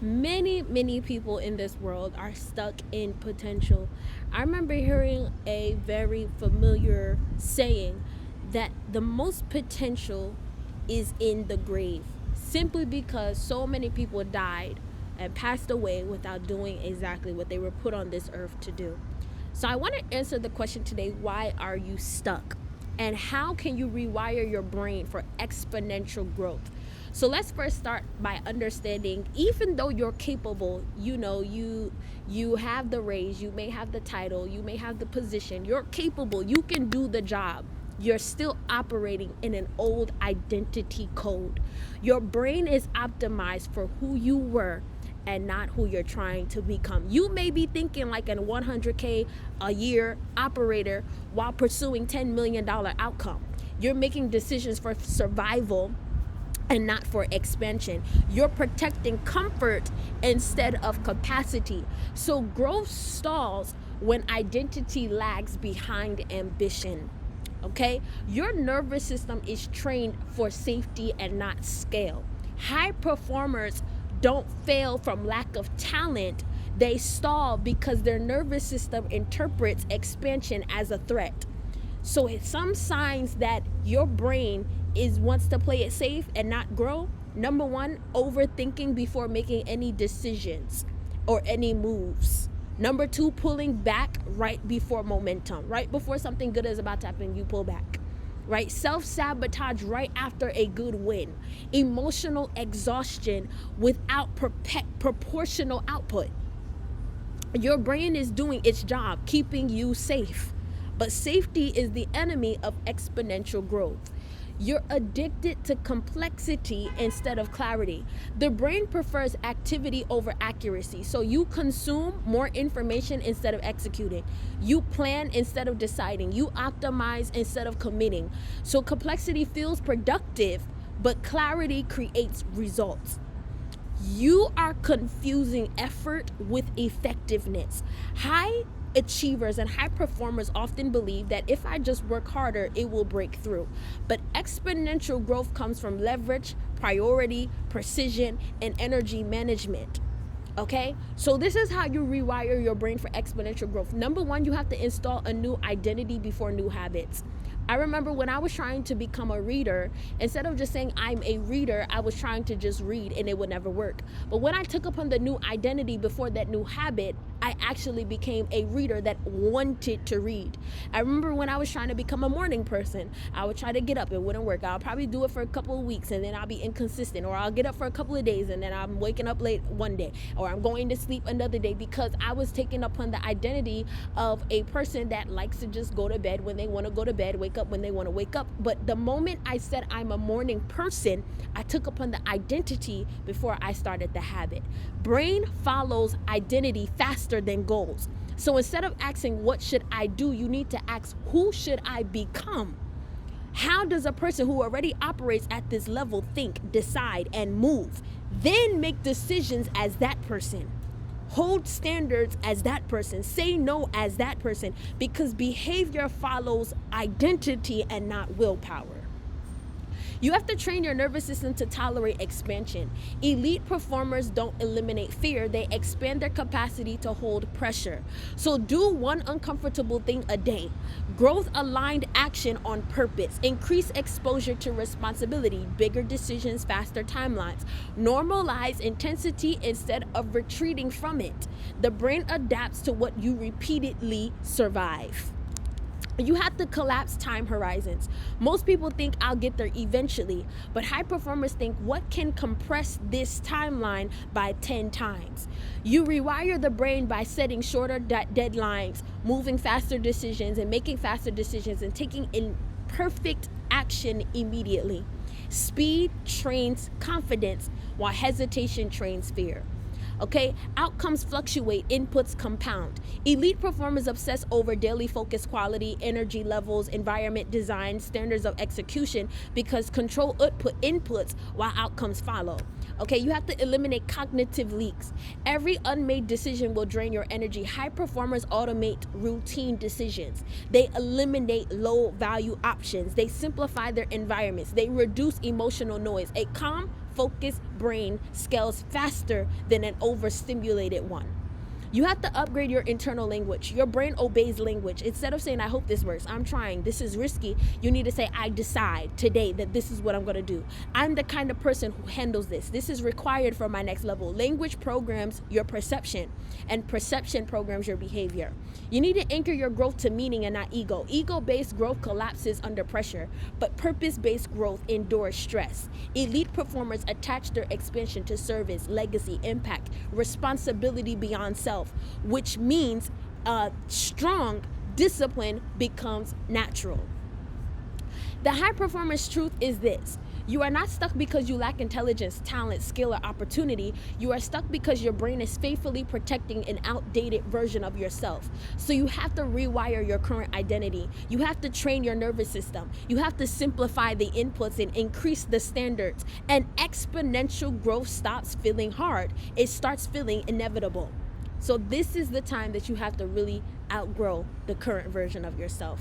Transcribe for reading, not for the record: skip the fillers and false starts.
Many people in this world are stuck in potential. I remember hearing a very familiar saying that the most potential is in the grave, simply because so many people died and passed away without doing exactly what they were put on this earth to do. So I want to answer the question today: why are you stuck? And how can you rewire your brain for exponential growth? So let's first start by understanding, even though you're capable, you have the raise, you may have the title, you may have the position, you're capable, you can do the job. You're still operating in an old identity code. Your brain is optimized for who you were and not who you're trying to become. You may be thinking like an 100K a year operator while pursuing $10 million outcome. You're making decisions for survival and not for expansion. You're protecting comfort instead of capacity. So growth stalls when identity lags behind ambition. Okay? Your nervous system is trained for safety and not scale. High performers don't fail from lack of talent. They stall because their nervous system interprets expansion as a threat. So it's some signs that your brain wants to play it safe and not grow. Number one, overthinking before making any decisions or any moves. Number two, pulling back right before momentum. Right before something good is about to happen, you pull back. Right? Self-sabotage right after a good win. Emotional exhaustion without proportional output. Your brain is doing its job, keeping you safe. But safety is the enemy of exponential growth. You're addicted to complexity instead of clarity. The brain prefers activity over accuracy. So you consume more information instead of executing. You plan instead of deciding. You optimize instead of committing. So complexity feels productive, but clarity creates results. You are confusing effort with effectiveness. High achievers and high performers often believe that if I just work harder, it will break through. But exponential growth comes from leverage, priority, precision, and energy management. Okay, so this is how you rewire your brain for exponential growth. Number one, you have to install a new identity before new habits. I remember when I was trying to become a reader, instead of just saying I'm a reader, I was trying to just read and it would never work. But when I took upon the new identity before that new habit, I actually became a reader that wanted to read. I remember when I was trying to become a morning person, I would try to get up, it wouldn't work. I'll probably do it for a couple of weeks and then I'll be inconsistent, or I'll get up for a couple of days and then I'm waking up late one day, or I'm going to sleep another day, because I was taking upon the identity of a person that likes to just go to bed when they want to go to bed, wake up when they want to wake up. But the moment I said I'm a morning person, I took upon the identity before I started the habit. Brain follows identity faster than goals. So instead of asking what should I do, you need to ask who should I become? How does a person who already operates at this level think, decide, and move? Then make decisions as that person. Hold standards as that person. Say no as that person, because behavior follows identity and not willpower. You have to train your nervous system to tolerate expansion. Elite performers don't eliminate fear, they expand their capacity to hold pressure. So do one uncomfortable thing a day. Growth aligned action on purpose. Increase exposure to responsibility, bigger decisions, faster timelines. Normalize intensity instead of retreating from it. The brain adapts to what you repeatedly survive. You have to collapse time horizons. Most people think I'll get there eventually, but high performers think, what can compress this timeline by 10 times? You rewire the brain by setting shorter deadlines, moving faster decisions, and making faster decisions, and taking imperfect action immediately. Speed trains confidence, while hesitation trains fear. Okay, outcomes fluctuate, inputs compound. Elite performers obsess over daily focus quality, energy levels, environment design, standards of execution, because control inputs while outcomes follow. Okay, you have to eliminate cognitive leaks. Every unmade decision will drain your energy. High performers automate routine decisions. They eliminate low value options. They simplify their environments. They reduce emotional noise. A calm, focused brain scales faster than an overstimulated one. You have to upgrade your internal language. Your brain obeys language. Instead of saying, I hope this works, I'm trying, this is risky, you need to say, I decide today that this is what I'm going to do. I'm the kind of person who handles this. This is required for my next level. Language programs your perception, and perception programs your behavior. You need to anchor your growth to meaning and not ego. Ego-based growth collapses under pressure, but purpose-based growth endures stress. Elite performers attach their expansion to service, legacy, impact, responsibility beyond self, which means strong discipline becomes natural. The high performance truth is this: you are not stuck because you lack intelligence, talent, skill, or opportunity. You are stuck because your brain is faithfully protecting an outdated version of yourself. So you have to rewire your current identity. You have to train your nervous system. You have to simplify the inputs and increase the standards. And exponential growth stops feeling hard. It starts feeling inevitable. So this is the time that you have to really outgrow the current version of yourself.